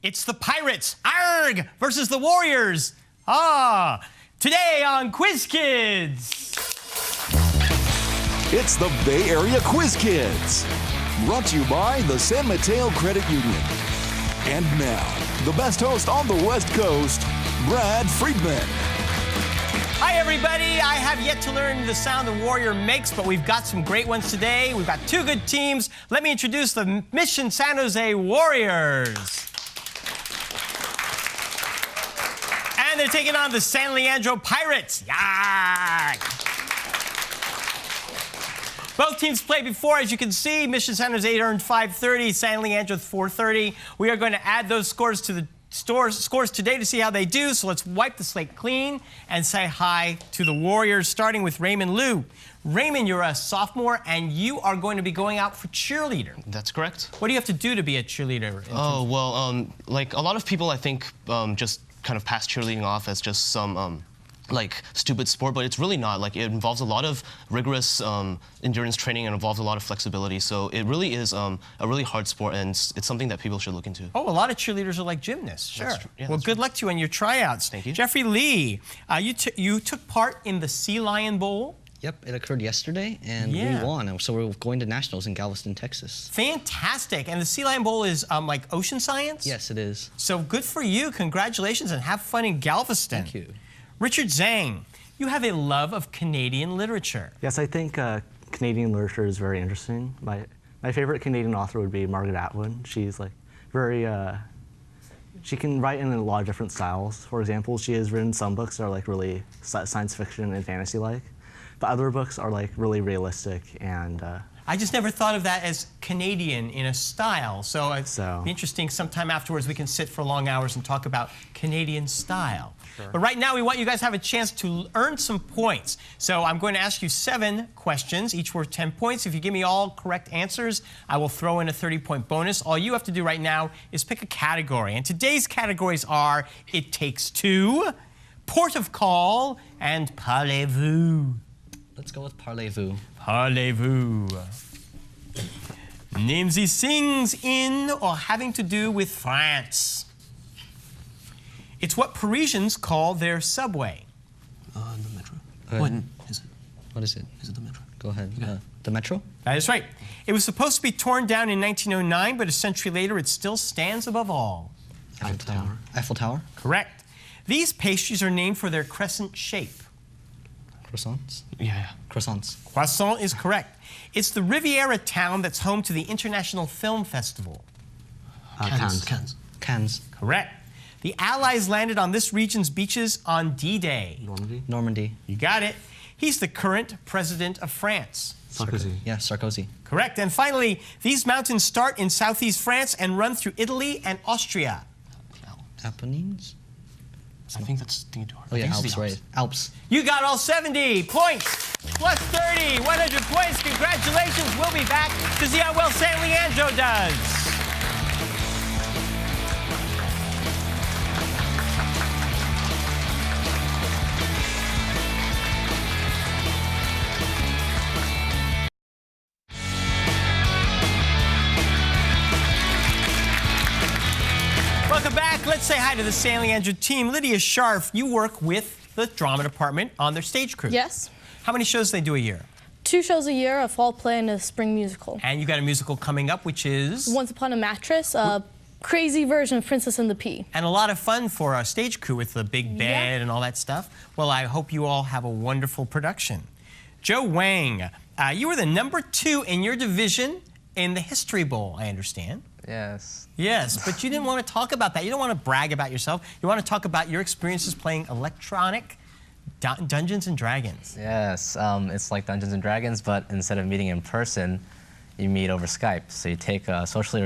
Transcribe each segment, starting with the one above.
It's the Pirates, arg, versus the Warriors. Today on Quiz Kids. It's the Bay Area Quiz Kids, brought to you by the San Mateo Credit Union. And now, the best host on the West Coast, Brad Friedman. Hi, everybody. I have yet to learn the sound a warrior makes, but we've got some great ones today. We've got two good teams. Let me introduce the Mission San Jose Warriors. And they're taking on the San Leandro Pirates. Yarr! Both teams played before, as you can see. Mission San Jose earned 530, San Leandro 430. We are going to add those scores to the scores today to see how they do. So let's wipe the slate clean and say hi to the Warriors, starting with Raymond Liu. Raymond, you're a sophomore, and you are going to be going out for cheerleader. That's correct. What do you have to do to be a cheerleader? Oh, well, like a lot of people, I think, just kind of pass cheerleading off as just some like stupid sport, but it's really not. Like, it involves a lot of rigorous endurance training and involves a lot of flexibility. So it really is a really hard sport, and it's something that people should look into. Oh, a lot of cheerleaders are like gymnasts. Sure. Yeah, well, good luck to you on your tryouts. Thank you. Jeffrey Lee, you took part in the Sea Lion Bowl. Yep, it occurred yesterday, and we won. So we're going to nationals in Galveston, Texas. Fantastic. And the Sea Lion Bowl is like ocean science? Yes, it is. So good for you. Congratulations, and have fun in Galveston. Thank you. Richard Zhang, you have a love of Canadian literature. Yes, I think Canadian literature is very interesting. My favorite Canadian author would be Margaret Atwood. She's like very, she can write in a lot of different styles. For example, she has written some books that are like really science fiction and fantasy-like, but other books are like really realistic and I just never thought of that as Canadian in a style. So it's be interesting. Sometime afterwards, we can sit for long hours and talk about Canadian style. Sure. But right now, we want you guys to have a chance to earn some points. So I'm going to ask you 7 questions, each worth 10 points. If you give me all correct answers, I will throw in a 30-point bonus. All you have to do right now is pick a category. And today's categories are It Takes Two, Port of Call, and Parlez-vous. Let's go with Parlez-vous. Parlez-vous. Name these things in or having to do with France. It's what Parisians call their subway. The metro. What is it? What is it? Is it the metro? Go ahead. The metro? That is right. It was supposed to be torn down in 1909, but a century later, it still stands above all. Eiffel Tower. Eiffel Tower? Correct. These pastries are named for their crescent shape. Croissants? Yeah. Croissants. Croissant is correct. It's the Riviera town that's home to the International Film Festival. Cannes. Correct. The Allies landed on this region's beaches on D-Day. Normandy. You got it. He's the current president of France. Sarkozy. Yeah, Sarkozy. Correct. And finally, these mountains start in southeast France and run through Italy and Austria. Apennines? I think that's thinking too hard. Oh yeah, Alps, right. Alps. You got all 70 points, plus 30, 100 points. Congratulations. We'll be back to see how well San Leandro does. Welcome back. Let's say hi to the San Leandro team. Lydia Scharf, you work with the drama department on their stage crew. Yes. How many shows do they do a year? 2 shows a year, a fall play and a spring musical. And you got a musical coming up, which is? Once Upon a Mattress, a crazy version of Princess and the Pea. And a lot of fun for our stage crew with the big bed and all that stuff. Well, I hope you all have a wonderful production. Joe Wang, you were the #2 in your division in the History Bowl, I understand. Yes. Yes, but you didn't want to talk about that. You don't want to brag about yourself. You want to talk about your experiences playing electronic Dungeons and Dragons. Yes, it's like Dungeons and Dragons, but instead of meeting in person, you meet over Skype. So you take a socially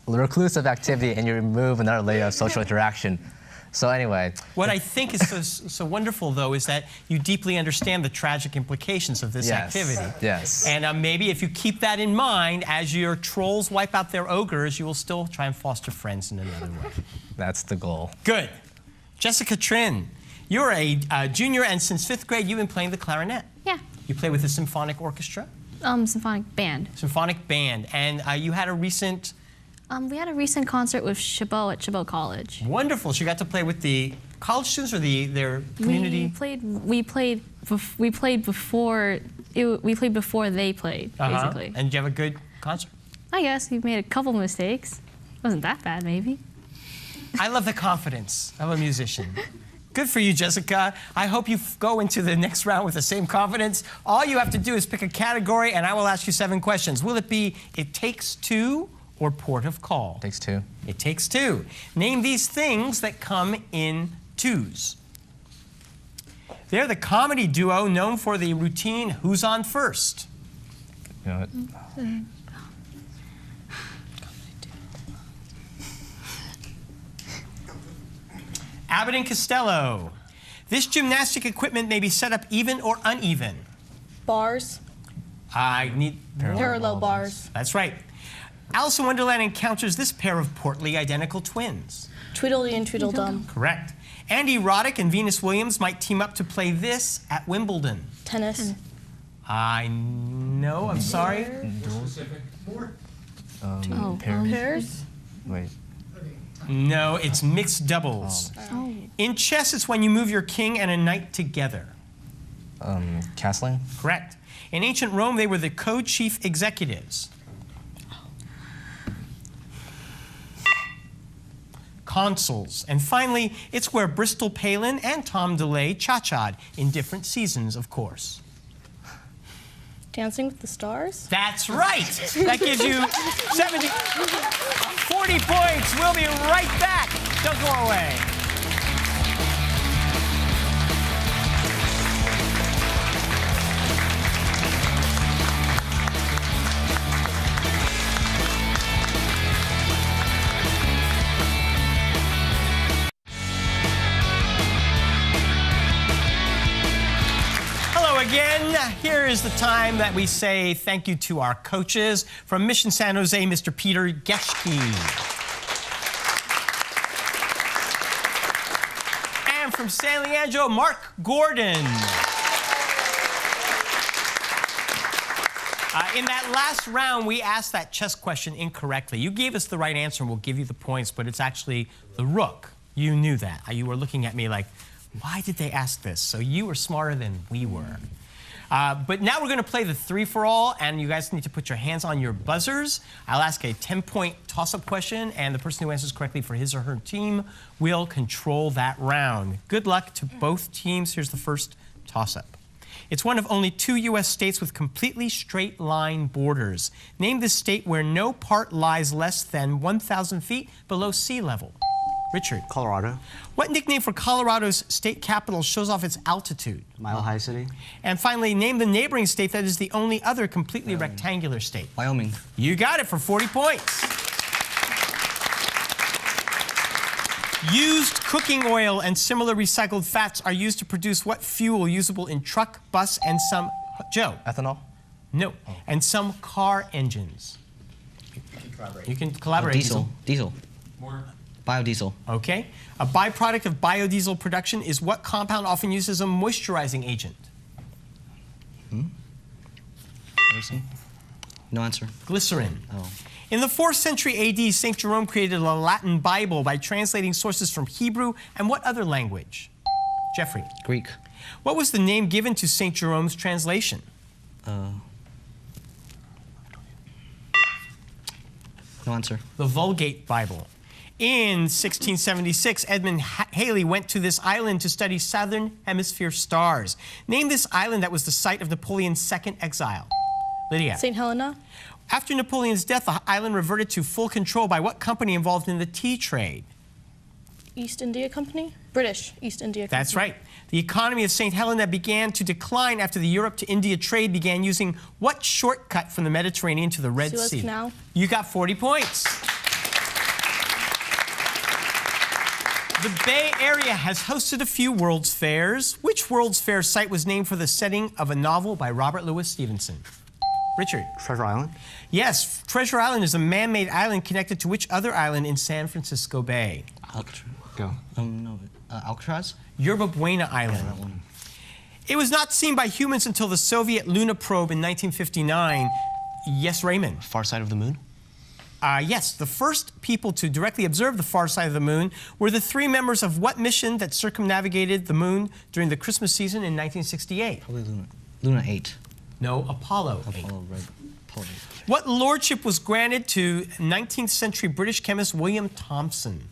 reclusive activity and you remove another layer of social interaction. So anyway. What I think is so wonderful, though, is that you deeply understand the tragic implications of this activity. Yes. And maybe if you keep that in mind, as your trolls wipe out their ogres, you will still try and foster friends in another way. That's the goal. Good. Jessica Trin, you're a junior, and since 5th grade, you've been playing the clarinet. Yeah. You play with the symphonic orchestra? Symphonic band. Symphonic band. And you had a recent We had a recent concert with Chabot at Chabot College. Wonderful. So you got to play with the college students or their community? We played before they played, basically. And did you have a good concert? I guess we made a couple mistakes. Wasn't that bad, maybe. I love the confidence of a musician. Good for you, Jessica. I hope you go into the next round with the same confidence. All you have to do is pick a category, and I will ask you 7 questions. Will it be It Takes Two or Port of Call? Takes two. It Takes Two. Name these things that come in twos. They're the comedy duo known for the routine Who's on First? You know what? Abbott and Costello. This gymnastic equipment may be set up even or uneven. Bars. I need Parallel bars. That's right. Alice in Wonderland encounters this pair of portly identical twins. Tweedledee and Tweedledum. Correct. Andy Roddick and Venus Williams might team up to play this at Wimbledon. Tennis. I know, I'm sorry. Pairs. Wait. No, it's mixed doubles. Oh. In chess, it's when you move your king and a knight together. Castling? Correct. In ancient Rome, they were the co-chief executives. Consuls. And finally, it's where Bristol Palin and Tom DeLay cha-cha'd in different seasons, of course. Dancing with the Stars. That's right. That gives you 40 points. We'll be right back. Don't go away. Again, here is the time that we say thank you to our coaches. From Mission San Jose, Mr. Peter Geschke. And from San Leandro, Mark Gordon. In that last round, we asked that chess question incorrectly. You gave us the right answer, and we'll give you the points, but it's actually the rook. You knew that. You were looking at me like, why did they ask this? So you were smarter than we were. But now we're going to play the 3-for-all, and you guys need to put your hands on your buzzers. I'll ask a 10-point toss-up question, and the person who answers correctly for his or her team will control that round. Good luck to both teams. Here's the first toss-up. It's one of only 2 U.S. states with completely straight-line borders. Name the state where no part lies less than 1,000 feet below sea level. Richard. Colorado. What nickname for Colorado's state capital shows off its altitude? Mile High City. And finally, name the neighboring state that is the only other completely rectangular state. Wyoming. You got it for 40 points. Used cooking oil and similar recycled fats are used to produce what fuel usable in truck, bus, and some... Joe? Ethanol? No. Oh. And some car engines. You can collaborate. Diesel. Diesel. More. Biodiesel. Okay. A byproduct of biodiesel production is what compound often used as a moisturizing agent? No answer. Glycerin. Oh. In the 4th century AD, St. Jerome created a Latin Bible by translating sources from Hebrew and what other language? Jeffrey. Greek. What was the name given to St. Jerome's translation? No answer. The Vulgate Bible. In 1676, Edmund Halley went to this island to study southern hemisphere stars. Name this island that was the site of Napoleon's second exile. Lydia. St. Helena. After Napoleon's death, the island reverted to full control by what company involved in the tea trade? East India Company? British East India Company. That's right. The economy of St. Helena began to decline after the Europe to India trade began using what shortcut from the Mediterranean to the Red Suez Sea? Canal. You got 40 points. The Bay Area has hosted a few World's Fairs. Which World's Fair site was named for the setting of a novel by Robert Louis Stevenson? Richard. Treasure Island? Yes, Treasure Island is a man-made island connected to which other island in San Francisco Bay? Go. No. Alcatraz? Yerba Buena Island. Yeah, that one. It was not seen by humans until the Soviet Luna probe in 1959. Yes, Raymond. Far Side of the Moon? Yes, the first people to directly observe the far side of the moon were the 3 members of what mission that circumnavigated the moon during the Christmas season in 1968? Probably Luna 8. No, Apollo 8. Apollo, right. Apollo 8. What lordship was granted to 19th century British chemist William Thomson?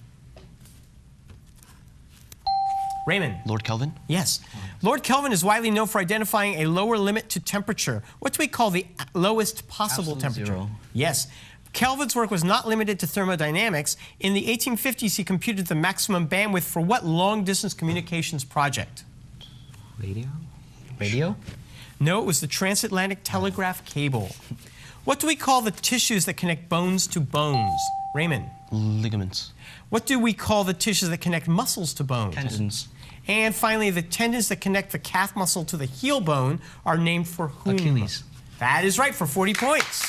Raymond. Lord Kelvin? Yes. Lord Kelvin is widely known for identifying a lower limit to temperature. What do we call the lowest possible Absolute temperature? zero. Yes. Kelvin's work was not limited to thermodynamics. In the 1850s, he computed the maximum bandwidth for what long-distance communications project? Radio? Radio? No, it was the transatlantic telegraph cable. What do we call the tissues that connect bones to bones? Raymond. Ligaments. What do we call the tissues that connect muscles to bones? Tendons. And finally, the tendons that connect the calf muscle to the heel bone are named for whom? Achilles. That is right, for 40 points.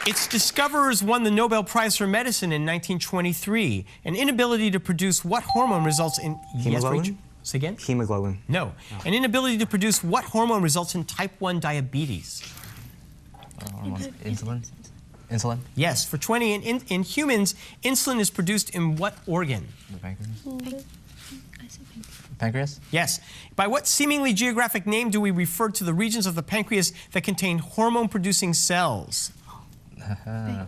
Its discoverers won the Nobel Prize for Medicine in 1923. An inability to produce what hormone results in... Hemoglobin? Yes, say again? Hemoglobin. No. An inability to produce what hormone results in type 1 diabetes? Insulin? Insulin? Yes, for 20. In humans, insulin is produced in what organ? The pancreas? Pancreas? Yes. By what seemingly geographic name do we refer to the regions of the pancreas that contain hormone-producing cells? No.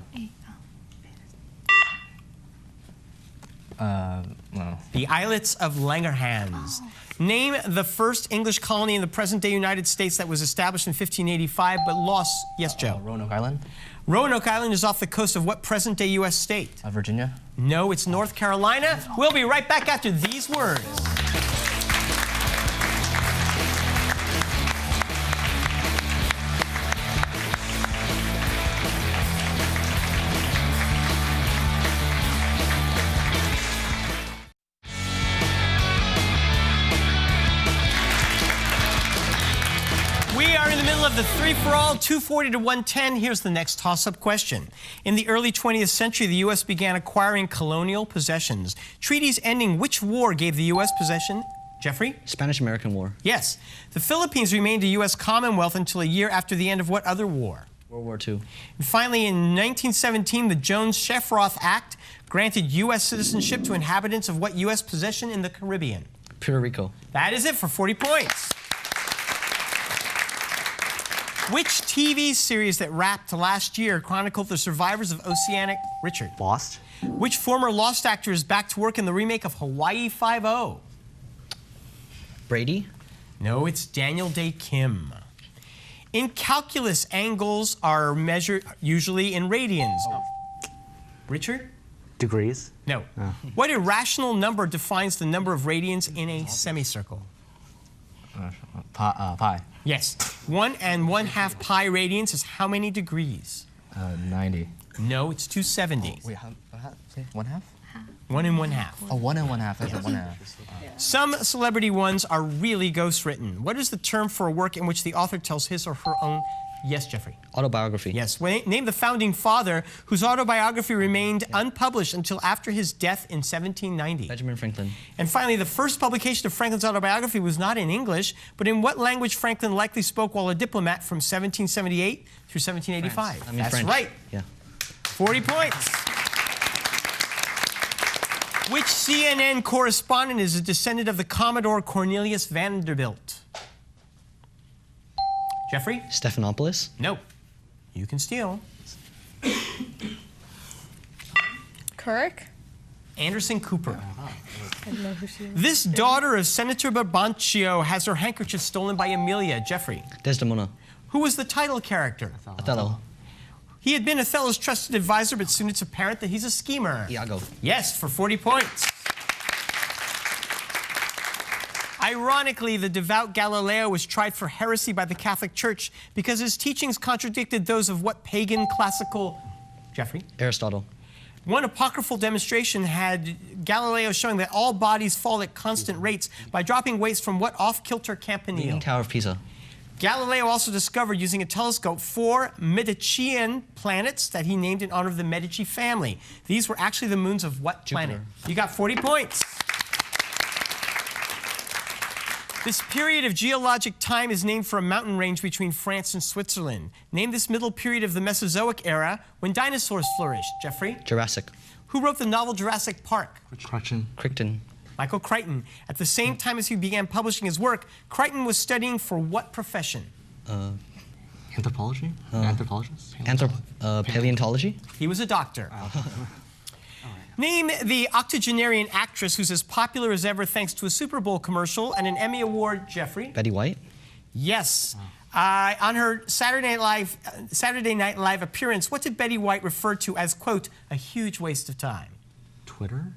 The islets of Langerhans. Name the first English colony in the present-day United States that was established in 1585 but lost... Yes, Joe? Roanoke Island? Roanoke Island is off the coast of what present-day U.S. state? Virginia? No, it's North Carolina. We'll be right back after these words. The three-for-all, 240 to 110. Here's the next toss-up question. In the early 20th century, the U.S. began acquiring colonial possessions. Treaties ending which war gave the U.S. possession? Jeffrey? Spanish-American War. Yes. The Philippines remained a U.S. Commonwealth until a year after the end of what other war? World War II. And finally, in 1917, the Jones-Sheffroth Act granted U.S. citizenship to inhabitants of what U.S. possession in the Caribbean? Puerto Rico. That is it for 40 points. Which TV series that wrapped last year chronicled the survivors of Oceanic... Richard. Lost. Which former Lost actor is back to work in the remake of Hawaii Five-0? Brady? No, it's Daniel Day Kim. In calculus, angles are measured usually in radians. Richard? Degrees. No. What irrational number defines the number of radians in a semicircle? Pi. Yes. 1 1/2 pi radians is how many degrees? 90. No, it's 270. Wait, say 1/2? 1 1/2. Oh, 1 1/2. That's 1/2. Some celebrity ones are really ghostwritten. What is the term for a work in which the author tells his or her own... Yes, Jeffrey. Autobiography. Yes. Name the founding father whose autobiography remained unpublished until after his death in 1790. Benjamin Franklin. And finally, the first publication of Franklin's autobiography was not in English, but in what language Franklin likely spoke while a diplomat from 1778 through 1785? That's French. right. Yeah. 40 points. Which CNN correspondent is a descendant of the Commodore Cornelius Vanderbilt? Jeffrey? Stephanopoulos? No. You can steal. Kirk? Anderson Cooper. I don't know who she is. This daughter of Senator Brabantio has her handkerchief stolen by Amelia. Jeffrey? Desdemona. Who was the title character? Othello. He had been Othello's trusted advisor, but soon it's apparent that he's a schemer. Iago. Yes, for 40 points. Ironically, the devout Galileo was tried for heresy by the Catholic Church because his teachings contradicted those of what pagan classical... Jeffrey? Aristotle. One apocryphal demonstration had Galileo showing that all bodies fall at constant rates by dropping weights from what off-kilter campanile? Leaning Tower of Pisa. Galileo also discovered, using a telescope, 4 Medicean planets that he named in honor of the Medici family. These were actually the moons of what planet? You got 40 points. This period of geologic time is named for a mountain range between France and Switzerland. Name this middle period of the Mesozoic era when dinosaurs flourished. Jeffrey? Jurassic. Who wrote the novel Jurassic Park? Crichton. Michael Crichton. At the same time as he began publishing his work, Crichton was studying for what profession? Anthropology? Anthropologist? Paleontology. He was a doctor. Name the octogenarian actress who's as popular as ever thanks to a Super Bowl commercial and an Emmy Award. Jeffrey? Betty White. Yes. On her Saturday Night Live appearance, what did Betty White refer to as, quote, a huge waste of time? Twitter?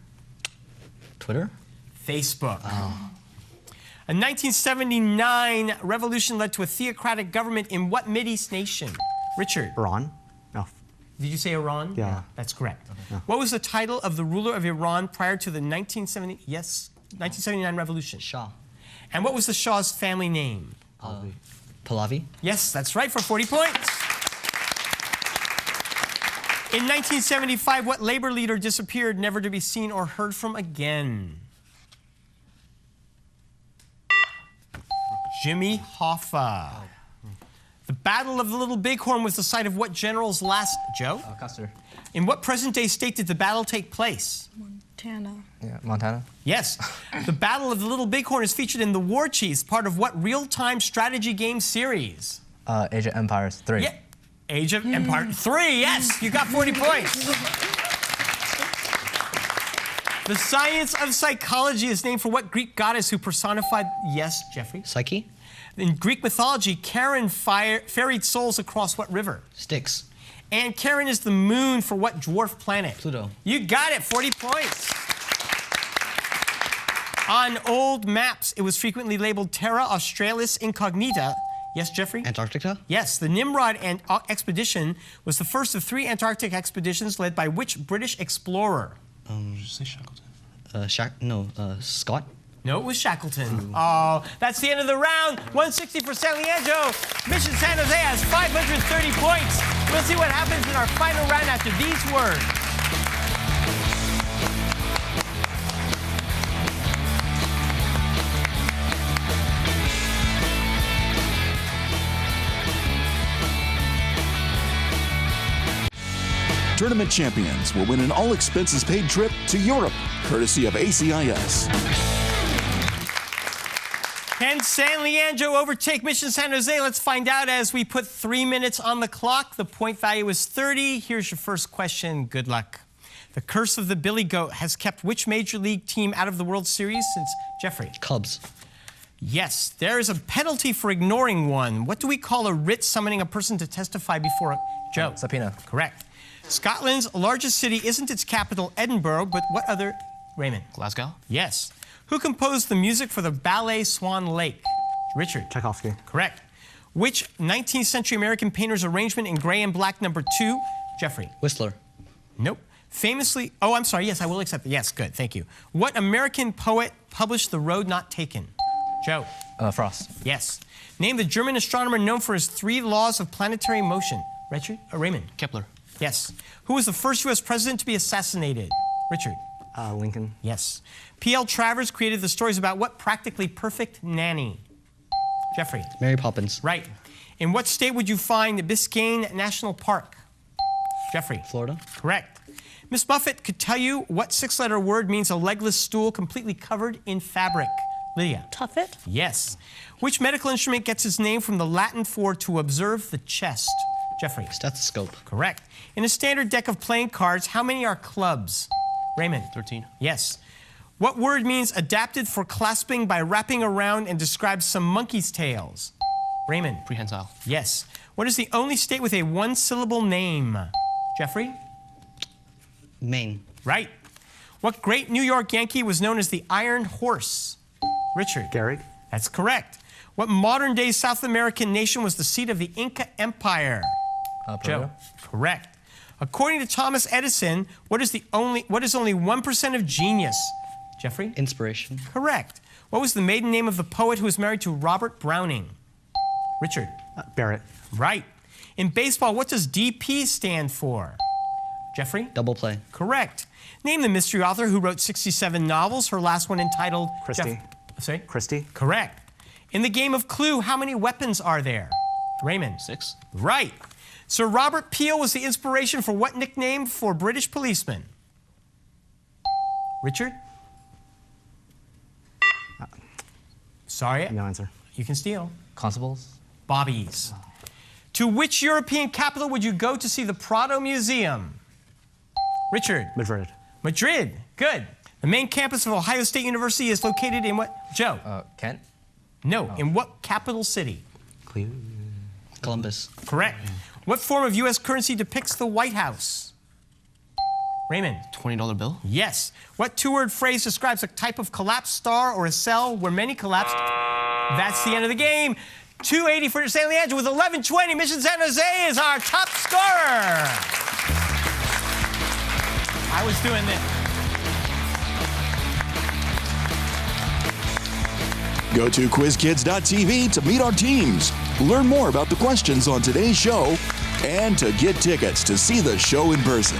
Facebook. A 1979 revolution led to a theocratic government in what Mideast nation? Richard? Iran? No. Did you say Iran? Yeah. That's correct. Okay. What was the title of the ruler of Iran prior to the 1979 revolution? Shah. And what was the Shah's family name? Pahlavi. Yes, that's right, for 40 points. In 1975, what labor leader disappeared, never to be seen or heard from again? Jimmy Hoffa. The Battle of the Little Bighorn was the site of what general's last... Joe? Custer. In what present-day state did the battle take place? Montana. Yeah, Montana. Yes. The Battle of the Little Bighorn is featured in the War Chiefs, part of what real-time strategy game series? Age of Empires 3. Yeah. Age of Empire 3, yes, you got 40 points. The science of psychology is named for what Greek goddess who personified... Yes, Jeffrey? Psyche. In Greek mythology, Charon ferried souls across what river? Styx. And Charon is the moon for what dwarf planet? Pluto. You got it, 40 points. On old maps, it was frequently labeled Terra Australis Incognita. Yes, Jeffrey? Antarctica. Yes, the Nimrod expedition was the first of 3 Antarctic expeditions led by which British explorer? Did you say Shackleton? Scott. No, it was Shackleton. Oh, that's the end of the round. 160 for San Leandro. Mission San Jose has 530 points. We'll see what happens in our final round after these words. Tournament champions will win an all-expenses-paid trip to Europe, courtesy of ACIS. Can San Leandro overtake Mission San Jose? Let's find out as we put 3 minutes on the clock. The point value is 30. Here's your first question. Good luck. The curse of the Billy Goat has kept which major league team out of the World Series since Jeffrey? Cubs. Yes, there is a penalty for ignoring one. What do we call a writ summoning a person to testify before a... Joe? Subpoena. Correct. Scotland's largest city isn't its capital, Edinburgh, but what other... Raymond? Glasgow? Yes. Who composed the music for the ballet Swan Lake? Richard? Tchaikovsky. Correct. Which 19th century American painter's arrangement in gray and black number 2? Jeffrey? Whistler. Nope. Famously... Oh, I'm sorry. Yes, I will accept it. Yes, good. Thank you. What American poet published The Road Not Taken? Joe? Frost. Yes. Name the German astronomer known for his 3 laws of planetary motion. Richard? Raymond? Kepler. Yes. Who was the first U.S. president to be assassinated? Richard? Lincoln. Yes. P.L. Travers created the stories about what practically perfect nanny? Jeffrey? Mary Poppins. Right. In what state would you find the Biscayne National Park? Jeffrey? Florida. Correct. Miss Buffett could tell you what 6-letter word means a legless stool completely covered in fabric. Lydia? Tuffet. Yes. Which medical instrument gets its name from the Latin for to observe the chest? Jeffrey? Stethoscope. Correct. In a standard deck of playing cards, how many are clubs? Raymond? 13. Yes. What word means adapted for clasping by wrapping around and describes some monkey's tails? Raymond? Prehensile. Yes. What is the only state with a 1-syllable name? Jeffrey? Maine. Right. What great New York Yankee was known as the Iron Horse? Richard? Gehrig. That's correct. What modern-day South American nation was the seat of the Inca Empire? Joe? Correct. According to Thomas Edison, what is only 1% of genius? Jeffrey? Inspiration. Correct. What was the maiden name of the poet who was married to Robert Browning? Richard? Barrett. Right. In baseball, what does DP stand for? Jeffrey? Double play. Correct. Name the mystery author who wrote 67 novels, her last one entitled... Christie. Sorry? Christie. Correct. In the game of Clue, how many weapons are there? Raymond. 6. Right. Sir Robert Peel was the inspiration for what nickname for British policemen? Richard? Sorry. No answer. You can steal. Constables? Bobbies. To which European capital would you go to see the Prado Museum? Richard. Madrid. Madrid. Good. The main campus of Ohio State University is located in what? Joe? Kent? No. In what capital city? Columbus. Correct. What form of U.S. currency depicts the White House? Raymond. $20 bill? Yes. What two-word phrase describes a type of collapsed star or a cell where many collapsed? That's the end of the game. 280 for San Leandro with 1120. Mission San Jose is our top scorer. I was doing this. Go to quizkids.tv to meet our teams, learn more about the questions on today's show, and to get tickets to see the show in person.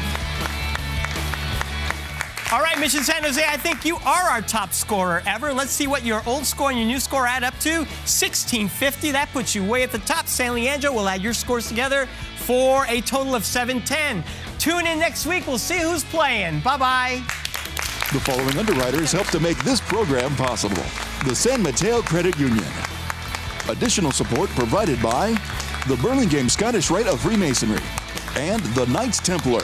All right, Mission San Jose, I think you are our top scorer ever. Let's see what your old score and your new score add up to. 1650, that puts you way at the top. San Leandro will add your scores together for a total of 710. Tune in next week. We'll see who's playing. Bye-bye. The following underwriters help to make this program possible. The San Mateo Credit Union. Additional support provided by the Burlingame Scottish Rite of Freemasonry and the Knights Templar.